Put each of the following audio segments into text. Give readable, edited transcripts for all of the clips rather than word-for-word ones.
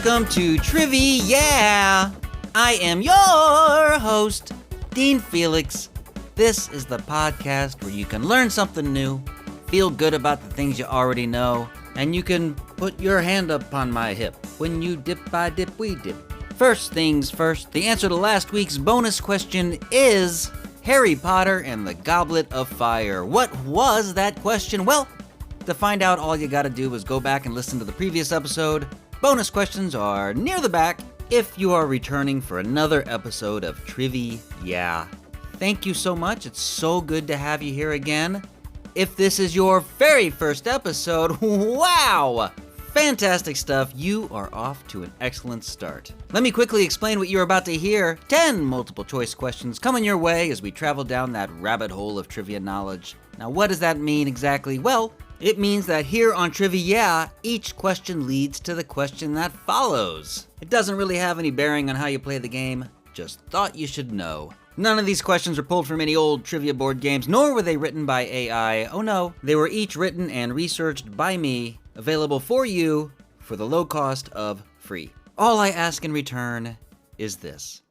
welcome to TRIVI-yeah! I am your host, Dean Felix. This is the podcast where you can learn something new, feel good about the things you already know, and you can put your hand up on my hip. When you dip, I dip, we dip. First things first, the answer to last week's bonus question is Harry Potter and the Goblet of Fire. What was that question? Well, to find out, all you gotta do is go back and listen to the previous episode. Bonus questions are near the back if you are returning for another episode of TRIVI-yeah. Thank you so much. It's so good to have you here again. If this is your very first episode, wow! Fantastic stuff. You are off to an excellent start. Let me quickly explain what you're about to hear. 10 multiple choice questions coming your way as we travel down that rabbit hole of trivia knowledge. Now, what does that mean exactly? Well, it means that here on TRIVI-yeah, each question leads to the question that follows. It doesn't really have any bearing on how you play the game, just thought you should know. None of these questions were pulled from any old trivia board games, nor were they written by AI. Oh no, they were each written and researched by me, available for you for the low cost of free. All I ask in return is this.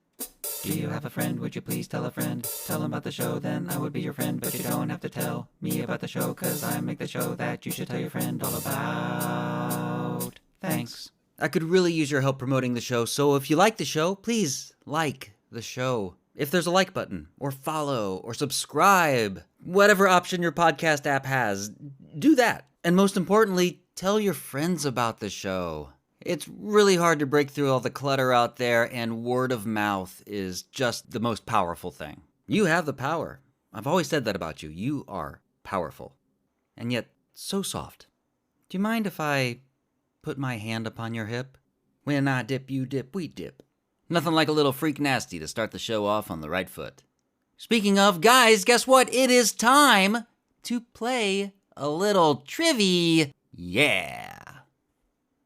Do you have a friend? Would you please tell a friend? Tell them about the show, then I would be your friend. But you don't have to tell me about the show, cause I make the show that you should tell your friend all about. Thanks. I could really use your help promoting the show, so if you like the show, please like the show. If there's a like button, or follow, or subscribe, whatever option your podcast app has, do that. And most importantly, tell your friends about the show. It's really hard to break through all the clutter out there, and word of mouth is just the most powerful thing. You have the power. I've always said that about you. You are powerful. And yet, so soft. Do you mind if I put my hand upon your hip? When I dip, you dip, we dip. Nothing like a little freak nasty to start the show off on the right foot. Speaking of, guys, guess what? It is time to play a little TRIVI-yeah.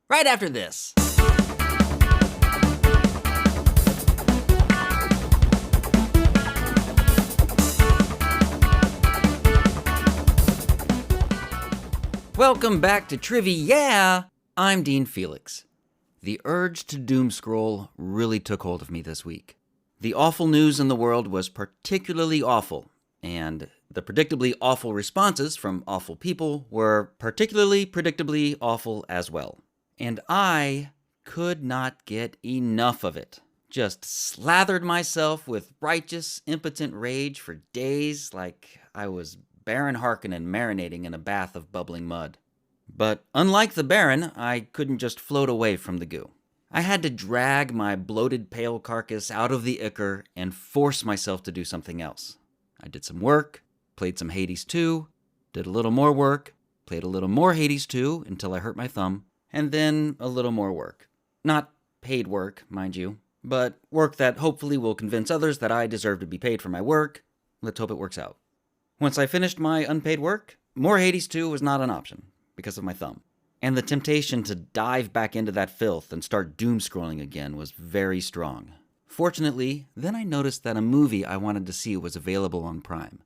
Right after this. Welcome back to TRIVI-yeah. I'm Dean Felix. The urge to doomscroll really took hold of me this week. The awful news in the world was particularly awful, and the predictably awful responses from awful people were particularly predictably awful as well. And I could not get enough of it. Just slathered myself with righteous, impotent rage for days like I was Baron Harkonnen marinating in a bath of bubbling mud. But unlike the Baron, I couldn't just float away from the goo. I had to drag my bloated pale carcass out of the ichor and force myself to do something else. I did some work, played some Hades 2, did a little more work, played a little more Hades 2 until I hurt my thumb, and then a little more work. Not paid work, mind you, but work that hopefully will convince others that I deserve to be paid for my work. Let's hope it works out. Once I finished my unpaid work, more Hades 2 was not an option because of my thumb. And the temptation to dive back into that filth and start doom-scrolling again was very strong. Fortunately, then I noticed that a movie I wanted to see was available on Prime.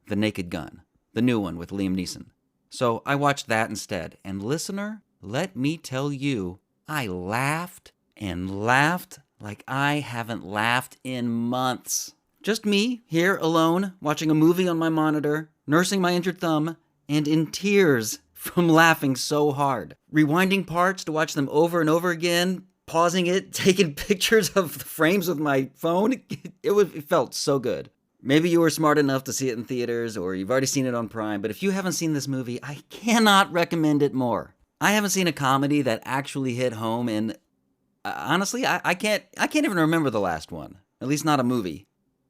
The Naked Gun, the new one with Liam Neeson. So I watched that instead, and listener, let me tell you, I laughed and laughed like I haven't laughed in months. Just me, here alone, watching a movie on my monitor, nursing my injured thumb, and in tears from laughing so hard. Rewinding parts to watch them over and over again, pausing it, taking pictures of the frames with my phone. It felt so good. Maybe you were smart enough to see it in theaters, or you've already seen it on Prime, but if you haven't seen this movie, I cannot recommend it more. I haven't seen a comedy that actually hit home, and honestly, I can't even remember the last one. At least not a movie.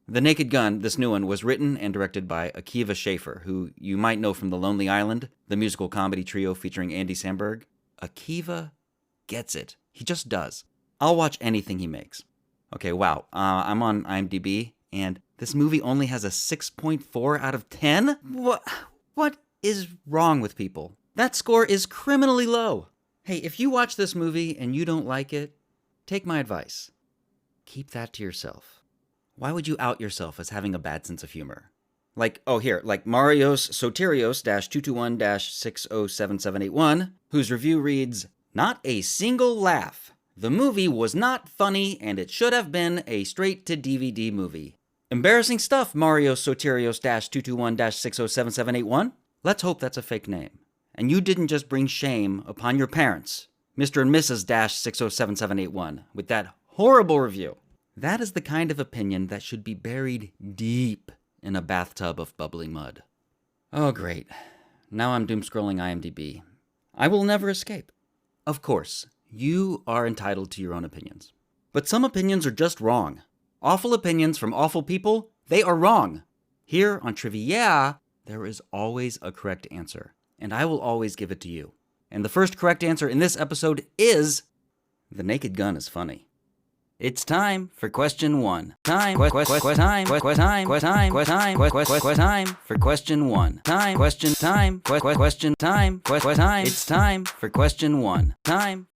The Naked Gun, this new one, was written and directed by Akiva Schaffer, who you might know from The Lonely Island, the musical comedy trio featuring Andy Samberg. Akiva gets it. He just does. I'll watch anything he makes. Okay, wow. I'm on IMDb, and this movie only has a 6.4 out of 10? What is wrong with people? That score is criminally low. Hey, if you watch this movie and you don't like it, take my advice. Keep that to yourself. Why would you out yourself as having a bad sense of humor? Like Marios Soterios-221-607781, whose review reads, "Not a single laugh The movie was not funny, and it should have been a straight-to-DVD movie. Embarrassing stuff, Mario Soterios-221-607781. Let's hope that's a fake name. And you didn't just bring shame upon your parents, Mr. and Mrs.-607781, with that horrible review. That is the kind of opinion that should be buried deep in a bathtub of bubbling mud. Oh, great. Now I'm doom-scrolling IMDb. I will never escape. Of course, you are entitled to your own opinions. But some opinions are just wrong. Awful opinions from awful people, they are wrong. Here on TRIVI-yeah, there is always a correct answer, and I will always give it to you. And the first correct answer in this episode is, the Naked Gun is funny. It's time for question one. Time for question one. It's time for question one.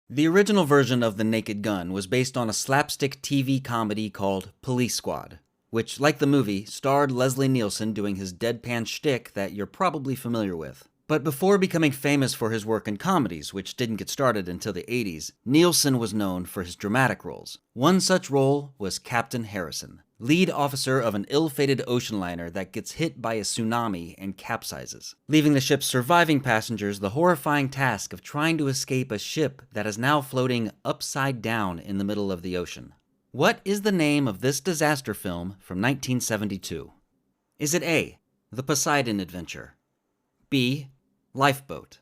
The original version of The Naked Gun was based on a slapstick TV comedy called Police Squad, which, like the movie, starred Leslie Nielsen doing his deadpan shtick that you're probably familiar with. But before becoming famous for his work in comedies, which didn't get started until the 80s, Nielsen was known for his dramatic roles. One such role was Captain Harrison, lead officer of an ill-fated ocean liner that gets hit by a tsunami and capsizes, leaving the ship's surviving passengers the horrifying task of trying to escape a ship that is now floating upside down in the middle of the ocean. What is the name of this disaster film from 1972? Is it A, The Poseidon Adventure, B, Lifeboat,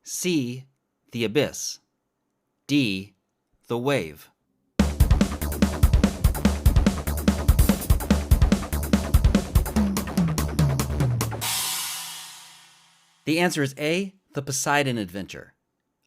C, The Abyss, D, The Wave? The answer is A, The Poseidon Adventure.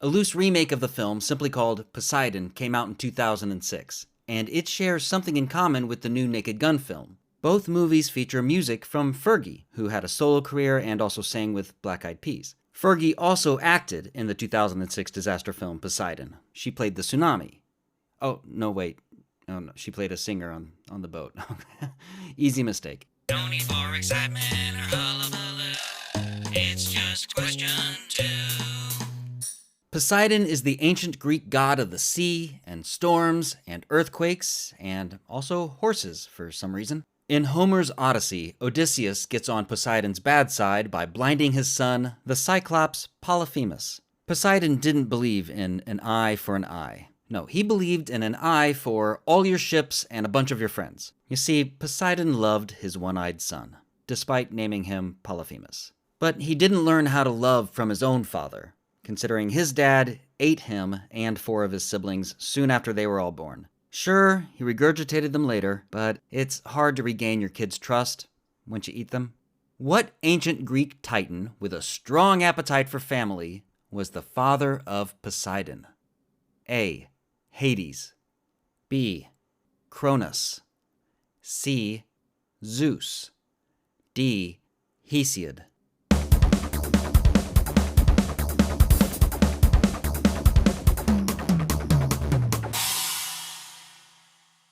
A loose remake of the film, simply called Poseidon, came out in 2006, and it shares something in common with the new Naked Gun film. Both movies feature music from Fergie, who had a solo career and also sang with Black Eyed Peas. Fergie also acted in the 2006 disaster film Poseidon. She played the tsunami. Oh, no, wait. Oh, no, she played a singer on the boat. Easy mistake. No need for excitement or hullabaloo. It's just question two. Poseidon is the ancient Greek god of the sea and storms and earthquakes and also horses for some reason. In Homer's Odyssey, Odysseus gets on Poseidon's bad side by blinding his son, the Cyclops Polyphemus. Poseidon didn't believe in an eye for an eye. No, he believed in an eye for all your ships and a bunch of your friends. You see, Poseidon loved his one-eyed son, despite naming him Polyphemus. But he didn't learn how to love from his own father, considering his dad ate him and 4 of his siblings soon after they were all born. Sure, he regurgitated them later, but it's hard to regain your kids' trust once you eat them. What ancient Greek titan with a strong appetite for family was the father of Poseidon? A, Hades, B, Cronus, C, Zeus, D, Hesiod.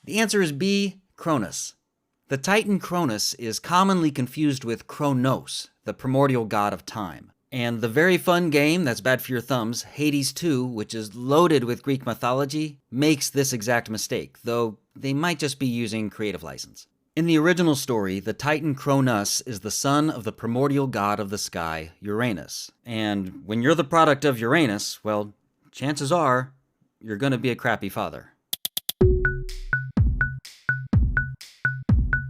The answer is B, Cronus. The titan Cronus is commonly confused with Kronos, the primordial god of time. And the very fun game that's bad for your thumbs, Hades 2, which is loaded with Greek mythology, makes this exact mistake, though they might just be using creative license. In the original story, the titan Cronus is the son of the primordial god of the sky, Uranus. And when you're the product of Uranus, well, chances are you're going to be a crappy father.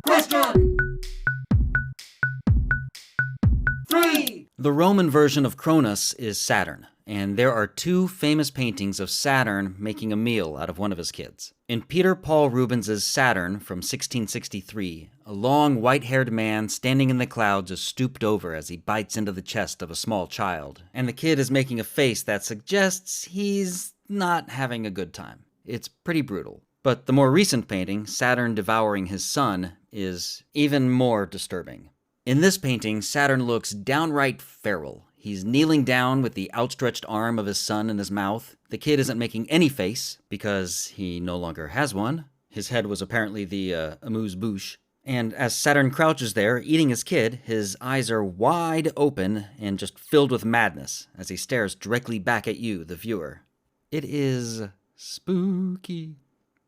Question 3. The Roman version of Cronus is Saturn, and there are 2 famous paintings of Saturn making a meal out of one of his kids. In Peter Paul Rubens's Saturn from 1663, a long white-haired man standing in the clouds is stooped over as he bites into the chest of a small child, and the kid is making a face that suggests he's not having a good time. It's pretty brutal. But the more recent painting, Saturn devouring his son, is even more disturbing. In this painting, Saturn looks downright feral. He's kneeling down with the outstretched arm of his son in his mouth. The kid isn't making any face, because he no longer has one. His head was apparently the amuse-bouche. And as Saturn crouches there, eating his kid, his eyes are wide open and just filled with madness as he stares directly back at you, the viewer. It is Spooky.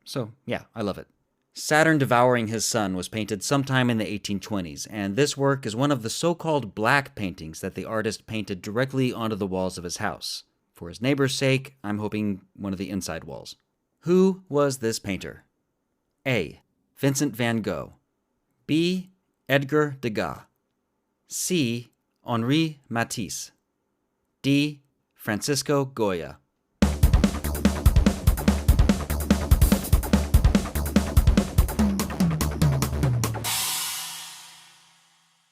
So, yeah, I love it. Saturn devouring his son was painted sometime in the 1820s, and this work is one of the so-called black paintings that the artist painted directly onto the walls of his house. For his neighbor's sake, I'm hoping one of the inside walls. Who was this painter? A. Vincent van Gogh. B. Edgar Degas. C. Henri Matisse. D. Francisco Goya.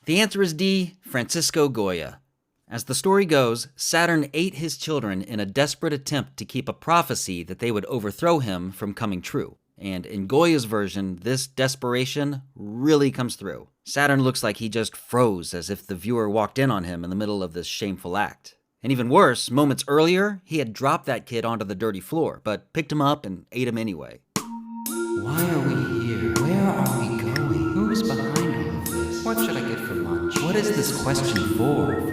The answer is D. Francisco Goya. As the story goes, Saturn ate his children in a desperate attempt to keep a prophecy that they would overthrow him from coming true. And in Goya's version, this desperation really comes through. Saturn looks like he just froze as if the viewer walked in on him in the middle of this shameful act. And even worse, moments earlier, he had dropped that kid onto the dirty floor, but picked him up and ate him anyway. Why are we here? Where are we going? Who is behind all of this? What should I get for lunch? What is this question for?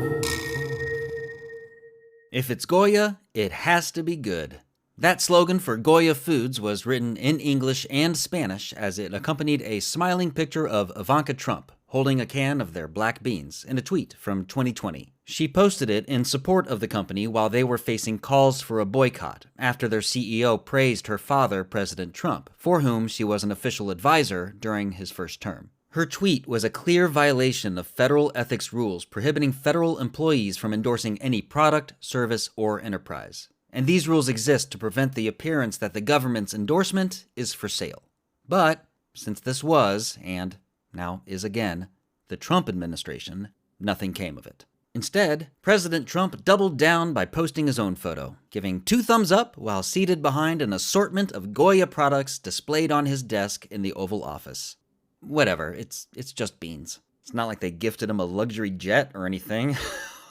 If it's Goya, it has to be good. That slogan for Goya Foods was written in English and Spanish as it accompanied a smiling picture of Ivanka Trump holding a can of their black beans in a tweet from 2020. She posted it in support of the company while they were facing calls for a boycott after their CEO praised her father, President Trump, for whom she was an official advisor during his first term. Her tweet was a clear violation of federal ethics rules prohibiting federal employees from endorsing any product, service, or enterprise. And these rules exist to prevent the appearance that the government's endorsement is for sale. But since this was, and now is again, the Trump administration, nothing came of it. Instead, President Trump doubled down by posting his own photo, giving 2 thumbs up while seated behind an assortment of Goya products displayed on his desk in the Oval Office. Whatever, it's just beans. It's not like they gifted him a luxury jet or anything.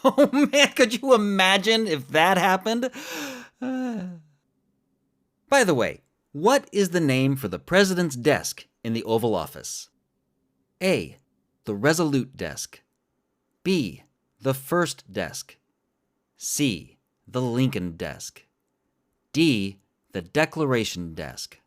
Oh man, could you imagine if that happened? By the way, what is the name for the president's desk in the Oval Office? A. The Resolute Desk. B. The First Desk. C. The Lincoln Desk. D. The Declaration Desk.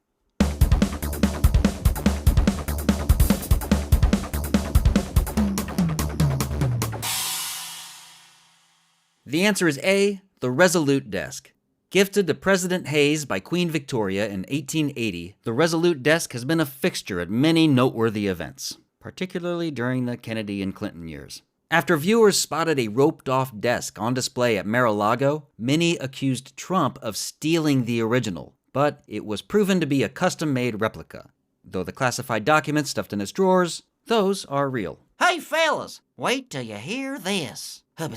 The answer is A, the Resolute Desk. Gifted to President Hayes by Queen Victoria in 1880, the Resolute Desk has been a fixture at many noteworthy events, particularly during the Kennedy and Clinton years. After viewers spotted a roped-off desk on display at Mar-a-Lago, many accused Trump of stealing the original, but it was proven to be a custom-made replica. Though the classified documents stuffed in his drawers, those are real. Hey, fellas, wait till you hear this. Oh my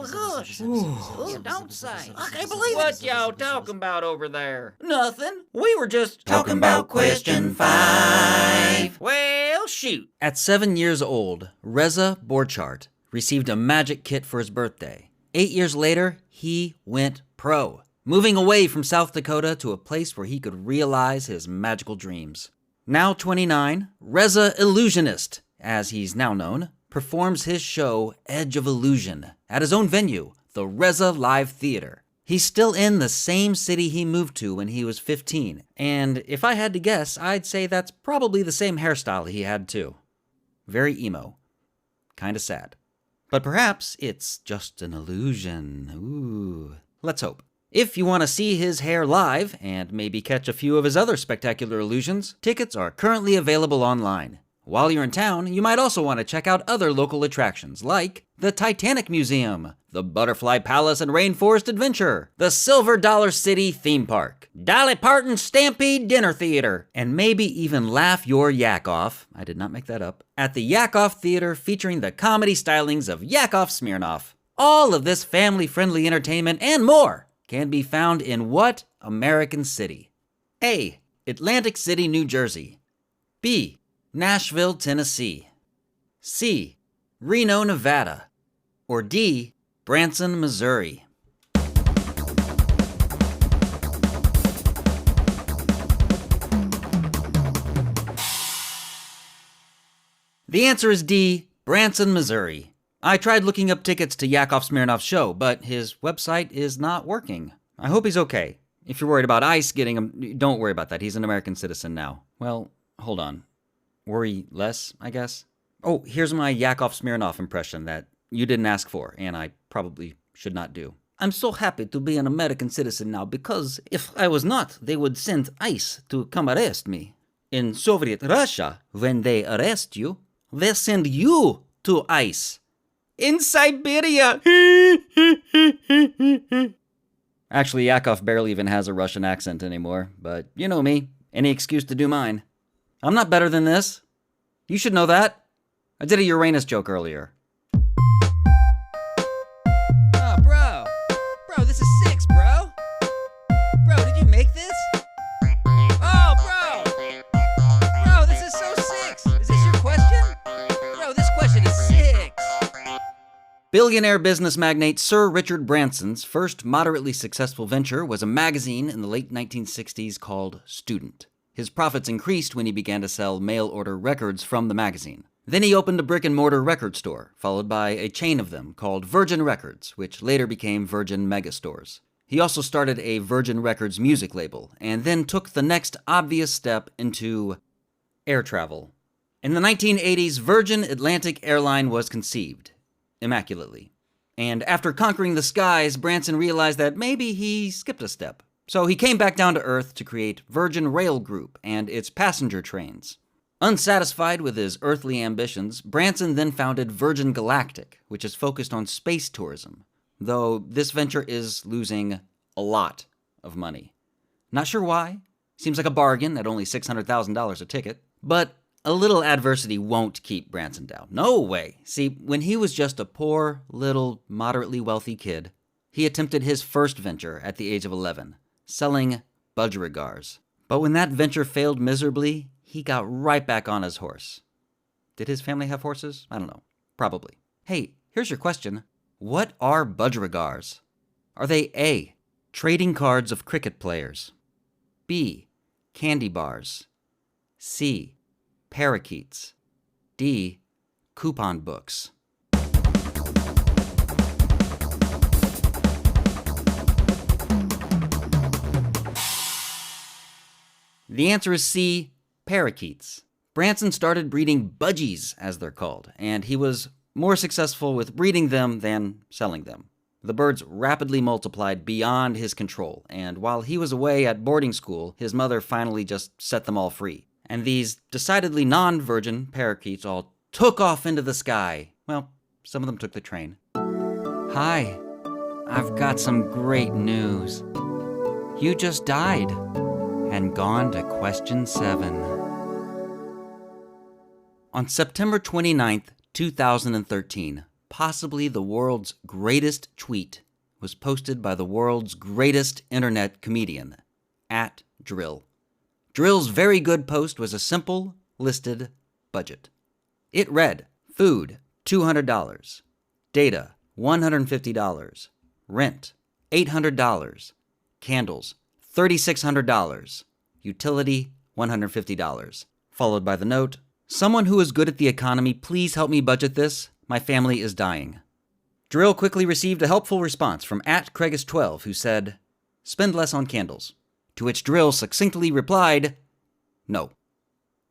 gosh. Don't say. I can't believe it. What y'all talking about over there? Nothing. We were just Talking about question 5. Well, shoot. At 7 years old, Reza Borchardt received a magic kit for his birthday. 8 years later, he went pro, moving away from South Dakota to a place where he could realize his magical dreams. Now 29, Reza Illusionist, as he's now known, performs his show Edge of Illusion at his own venue, the Reza Live Theater. He's still in the same city he moved to when he was 15, and if I had to guess, I'd say that's probably the same hairstyle he had too. Very emo. Kinda sad. But perhaps it's just an illusion. Ooh. Let's hope. If you want to see his hair live, and maybe catch a few of his other spectacular illusions, tickets are currently available online. While you're in town, you might also want to check out other local attractions like the Titanic Museum, the Butterfly Palace and Rainforest Adventure, the Silver Dollar City Theme Park, Dolly Parton Stampede Dinner Theater, and maybe even laugh your yak off, I did not make that up, at the Yak Off Theater featuring the comedy stylings of Yakov Smirnoff. All of this family-friendly entertainment and more can be found in what American city? A. Atlantic City, New Jersey. B. Nashville, Tennessee. C. Reno, Nevada. Or D. Branson, Missouri. The answer is D. Branson, Missouri. I tried looking up tickets to Yakov Smirnoff's show, but his website is not working. I hope he's okay. If you're worried about ICE getting him, don't worry about that. He's an American citizen now. Well, hold on. Worry less, I guess. Oh, here's my Yakov Smirnoff impression that you didn't ask for, and I probably should not do. I'm so happy to be an American citizen now because if I was not, they would send ICE to come arrest me. In Soviet Russia, when they arrest you, they send you to ICE. In Siberia! Actually, Yakov barely even has a Russian accent anymore, but you know me. Any excuse to do mine. I'm not better than this. You should know that. I did a Uranus joke earlier. Oh, bro. Bro, this is 6, bro. Bro, did you make this? Oh, bro. Bro, this is so 6. Is this your question? Bro, this question is 6. Billionaire business magnate Sir Richard Branson's first moderately successful venture was a magazine in the late 1960s called Student. His profits increased when he began to sell mail-order records from the magazine. Then he opened a brick-and-mortar record store, followed by a chain of them called Virgin Records, which later became Virgin Megastores. He also started a Virgin Records music label, and then took the next obvious step into air travel. In the 1980s, Virgin Atlantic Airline was conceived, immaculately. And after conquering the skies, Branson realized that maybe he skipped a step. So he came back down to Earth to create Virgin Rail Group and its passenger trains. Unsatisfied with his earthly ambitions, Branson then founded Virgin Galactic, which is focused on space tourism, though this venture is losing a lot of money. Not sure why. Seems like a bargain at only $600,000 a ticket. But a little adversity won't keep Branson down. No way. See, when he was just a poor, little, moderately wealthy kid, he attempted his first venture at the age of 11, selling budgerigars. But when that venture failed miserably, he got right back on his horse. Did his family have horses? I don't know. Probably. Hey, here's your question. What are budgerigars? Are they A, trading cards of cricket players, B, candy bars, C, parakeets, D, coupon books? The answer is C, parakeets. Branson started breeding budgies, as they're called, and he was more successful with breeding them than selling them. The birds rapidly multiplied beyond his control, and while he was away at boarding school, his mother finally just set them all free. And these decidedly non-virgin parakeets all took off into the sky. Well, some of them took the train. Hi, I've got some great news. You just died and gone to question 7. On September 29th, 2013, possibly the world's greatest tweet was posted by the world's greatest internet comedian, @Drill. Drill's very good post was a simple, listed budget. It read, food, $200, data, $150, rent, $800, candles, $3,600, utility, $150, followed by the note, someone who is good at the economy, please help me budget this. My family is dying. Drill quickly received a helpful response from @Craigus12, who said, spend less on candles. To which Drill succinctly replied, no.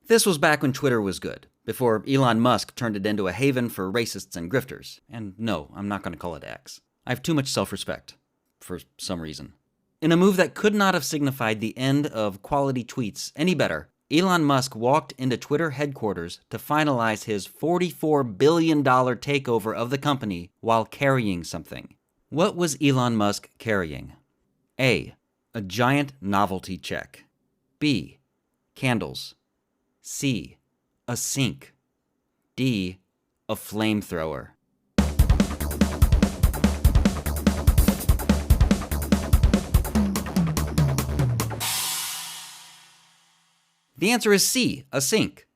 This was back when Twitter was good, before Elon Musk turned it into a haven for racists and grifters. And no, I'm not going to call it X. I have too much self-respect, for some reason. In a move that could not have signified the end of quality tweets any better, Elon Musk walked into Twitter headquarters to finalize his $44 billion takeover of the company while carrying something. What was Elon Musk carrying? A giant novelty check. B, candles. C, a sink. D, a flamethrower. The answer is C, a sink.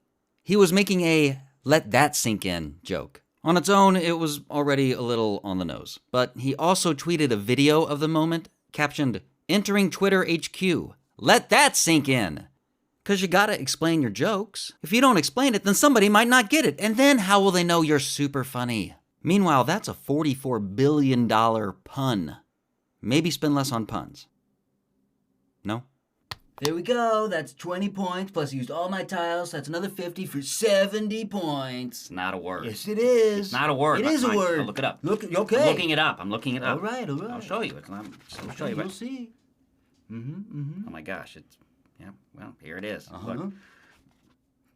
He was making a let that sink in joke. On its own, it was already a little on the nose. But he also tweeted a video of the moment, captioned, entering Twitter HQ. Let that sink in. Because you gotta explain your jokes. If you don't explain it, then somebody might not get it. And then how will they know you're super funny? Meanwhile, that's a $44 billion pun. Maybe spend less on puns. No? There we go. That's 20 points, plus I used all my tiles. That's another 50 for 70 points. It's not a word. Yes, it is. It's not a word. It is a word. I'll look it up. Okay. I'm looking it up. All right. I'll show you. I'll show you. You'll see. Oh my gosh, well, here it is. Look.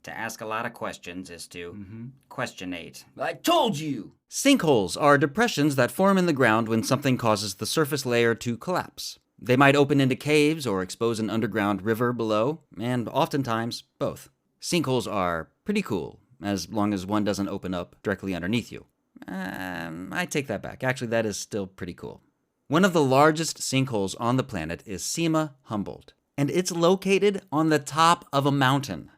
To ask a lot of questions is to questionate. I told you. Sinkholes are depressions that form in the ground when something causes the surface layer to collapse. They might open into caves or expose an underground river below, and oftentimes both. Sinkholes are pretty cool, as long as one doesn't open up directly underneath you. I take that back. Actually, that is still pretty cool. One of the largest sinkholes on the planet is Sima Humboldt, and it's located on the top of a mountain.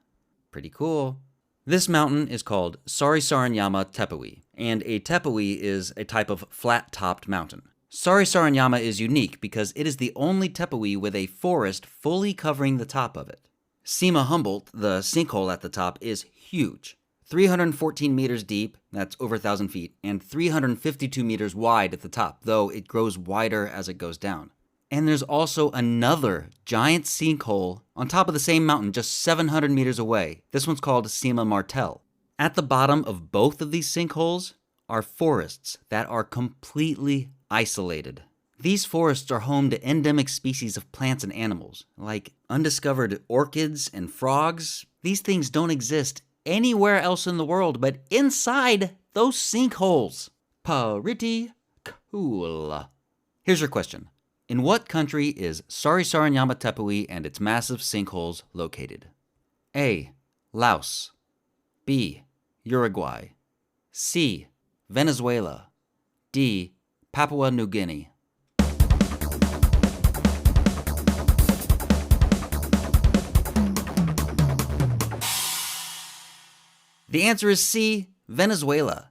Pretty cool. This mountain is called Sarisarinyama Tepui, and a tepui is a type of flat-topped mountain. Sarisarinyama is unique because it is the only tepui with a forest fully covering the top of it. Sima Humboldt, the sinkhole at the top, is huge. 314 meters deep, that's over 1,000 feet, and 352 meters wide at the top, though it grows wider as it goes down. And there's also another giant sinkhole on top of the same mountain just 700 meters away. This one's called Sima Martel. At the bottom of both of these sinkholes are forests that are completely isolated. These forests are home to endemic species of plants and animals, like undiscovered orchids and frogs. These things don't exist anywhere else in the world but inside those sinkholes. Pretty cool. Here's your question. In what country is Sarisarinyama Tepui and its massive sinkholes located? A. Laos. B. Uruguay. C. Venezuela. D. Papua New Guinea. The answer is C. Venezuela.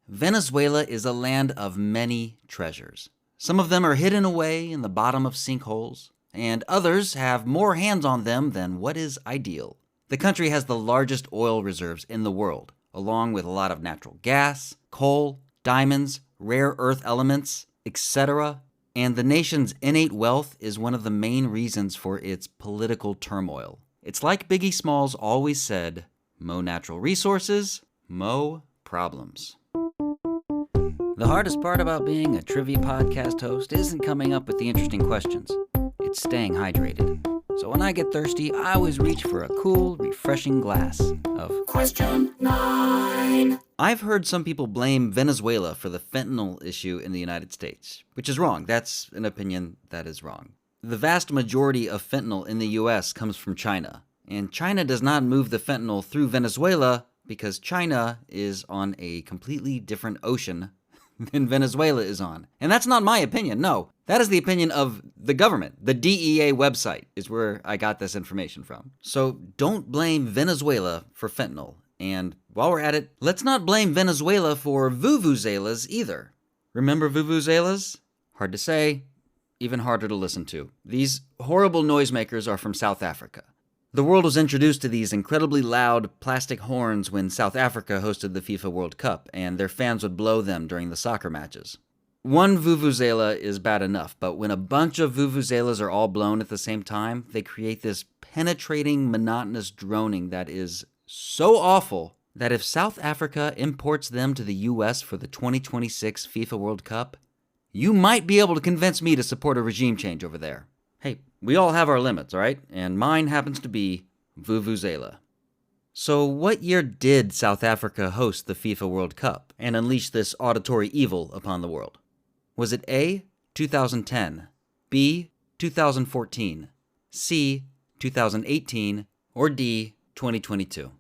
Venezuela is a land of many treasures. Some of them are hidden away in the bottom of sinkholes, and others have more hands on them than what is ideal. The country has the largest oil reserves in the world, along with a lot of natural gas, coal, diamonds, rare earth elements, etc. And the nation's innate wealth is one of the main reasons for its political turmoil. It's like Biggie Smalls always said, mo natural resources, mo problems. The hardest part about being a trivia podcast host isn't coming up with the interesting questions. It's staying hydrated. So when I get thirsty, I always reach for a cool, refreshing glass of Question 9. I've heard some people blame Venezuela for the fentanyl issue in the United States, which is wrong. That's an opinion that is wrong. The vast majority of fentanyl in the U.S. comes from China, and China does not move the fentanyl through Venezuela because China is on a completely different ocean than Venezuela is on. And that's not my opinion, no. That is the opinion of the government. The DEA website is where I got this information from. So don't blame Venezuela for fentanyl. And while we're at it, let's not blame Venezuela for vuvuzelas either. Remember vuvuzelas? Hard to say, even harder to listen to. These horrible noisemakers are from South Africa. The world was introduced to these incredibly loud plastic horns when South Africa hosted the FIFA World Cup, and their fans would blow them during the soccer matches. One vuvuzela is bad enough, but when a bunch of vuvuzelas are all blown at the same time, they create this penetrating, monotonous droning that is so awful that if South Africa imports them to the U.S. for the 2026 FIFA World Cup, you might be able to convince me to support a regime change over there. Hey, we all have our limits, all right? And mine happens to be vuvuzela. So what year did South Africa host the FIFA World Cup and unleash this auditory evil upon the world? Was it A, 2010, B, 2014, C, 2018, or D, 2022?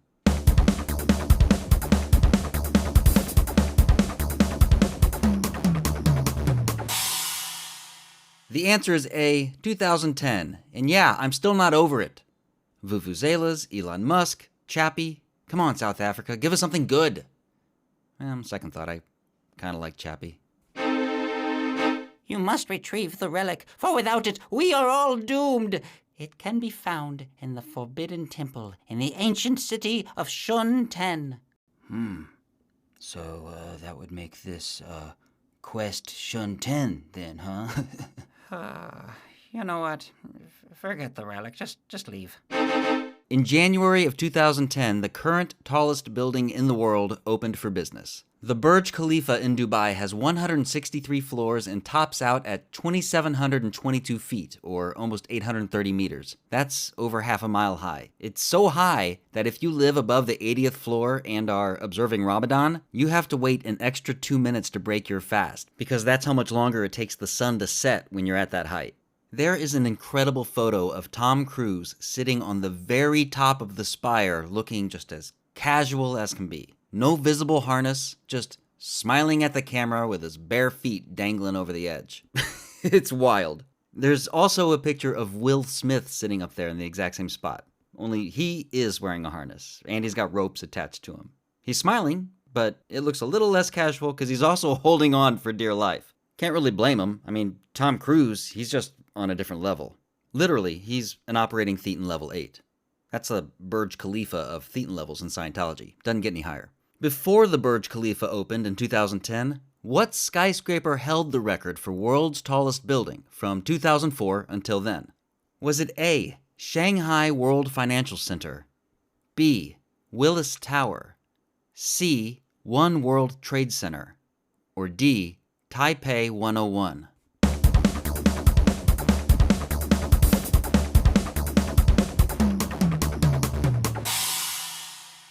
The answer is A, 2010. And yeah, I'm still not over it. Vuvuzelas, Elon Musk, Chappie. Come on, South Africa, give us something good. Second thought, I kind of like Chappie. You must retrieve the relic, for without it we are all doomed. It can be found in the Forbidden Temple in the ancient city of Shun Ten. So, that would make this, Quest Shun 10 then, huh? You know what? Forget the relic. Just leave. In January of 2010, the current tallest building in the world opened for business. The Burj Khalifa in Dubai has 163 floors and tops out at 2,722 feet, or almost 830 meters. That's over half a mile high. It's so high that if you live above the 80th floor and are observing Ramadan, you have to wait an extra 2 minutes to break your fast, because that's how much longer it takes the sun to set when you're at that height. There is an incredible photo of Tom Cruise sitting on the very top of the spire, looking just as casual as can be. No visible harness, just smiling at the camera with his bare feet dangling over the edge. It's wild. There's also a picture of Will Smith sitting up there in the exact same spot. Only he is wearing a harness, and he's got ropes attached to him. He's smiling, but it looks a little less casual because he's also holding on for dear life. Can't really blame him. I mean, Tom Cruise, he's just on a different level. Literally, he's an operating Thetan level 8. That's the Burj Khalifa of Thetan levels in Scientology. Doesn't get any higher. Before the Burj Khalifa opened in 2010, what skyscraper held the record for world's tallest building from 2004 until then? Was it A, Shanghai World Financial Center, B, Willis Tower, C, One World Trade Center, or D, Taipei 101?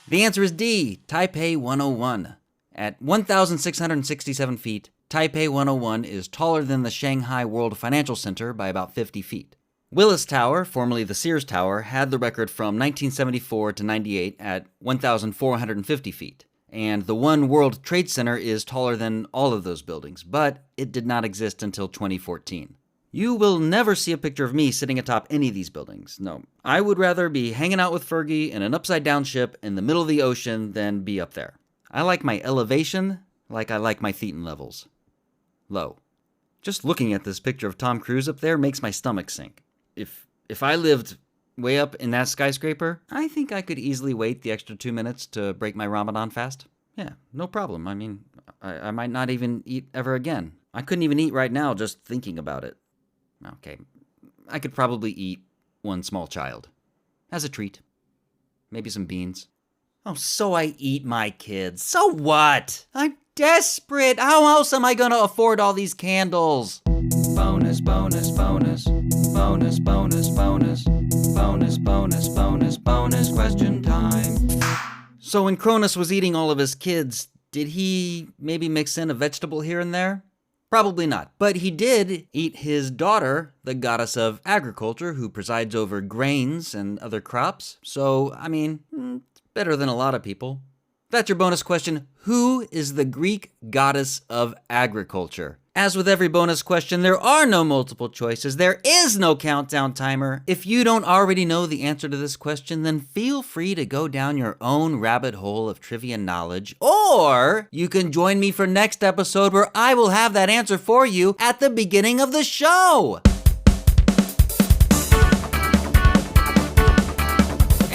The answer is D, Taipei 101. At 1,667 feet, Taipei 101 is taller than the Shanghai World Financial Center by about 50 feet. Willis Tower, formerly the Sears Tower, had the record from 1974 to 98 at 1,450 feet. And the One World Trade Center is taller than all of those buildings, but it did not exist until 2014. You will never see a picture of me sitting atop any of these buildings. No, I would rather be hanging out with Fergie in an upside-down ship in the middle of the ocean than be up there. I like my elevation like I like my Thetan levels. Low. Just looking at this picture of Tom Cruise up there makes my stomach sink. If I lived way up in that skyscraper, I think I could easily wait the extra 2 minutes to break my Ramadan fast. Yeah, no problem. I mean, I might not even eat ever again. I couldn't even eat right now just thinking about it. Okay, I could probably eat one small child. As a treat. Maybe some beans. Oh, so I eat my kids. So what? I'm desperate. How else am I gonna afford all these candles? Bonus, bonus, bonus. Bonus, bonus, bonus. Bonus, bonus, bonus, bonus question time. So when Cronus was eating all of his kids, did he maybe mix in a vegetable here and there? Probably not. But he did eat his daughter, the goddess of agriculture, who presides over grains and other crops. So, I mean, it's better than a lot of people. That's your bonus question. Who is the Greek goddess of agriculture? As with every bonus question, there are no multiple choices. There is no countdown timer. If you don't already know the answer to this question, then feel free to go down your own rabbit hole of trivia knowledge, or you can join me for next episode where I will have that answer for you at the beginning of the show.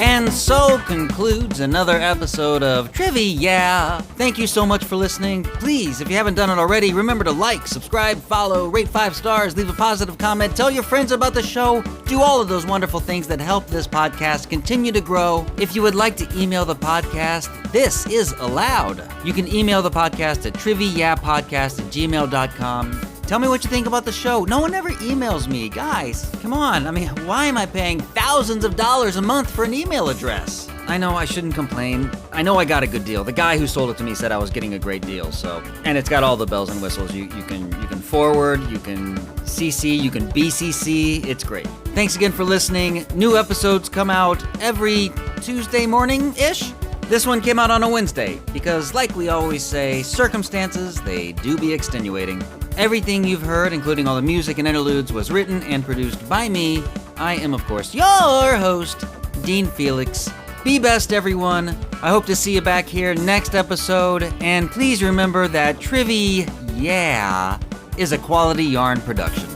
And so concludes another episode of TRIVI-yeah. Thank you so much for listening. Please, if you haven't done it already, remember to like, subscribe, follow, rate 5 stars, leave a positive comment, tell your friends about the show, do all of those wonderful things that help this podcast continue to grow. If you would like to email the podcast, this is allowed. You can email the podcast at triviappodcast@gmail.com. Tell me what you think about the show. No one ever emails me, guys. Come on, I mean, why am I paying thousands of dollars a month for an email address? I know I shouldn't complain. I know I got a good deal. The guy who sold it to me said I was getting a great deal, so. And it's got all the bells and whistles. You can forward, you can CC, you can BCC. It's great. Thanks again for listening. New episodes come out every Tuesday morning-ish. This one came out on a Wednesday because, like we always say, circumstances, they do be extenuating. Everything you've heard, including all the music and interludes, was written and produced by me. I am, of course, your host, Dean Felix. Be best, everyone. I hope to see you back here next episode. And please remember that TRIVI-yeah is a quality yarn production.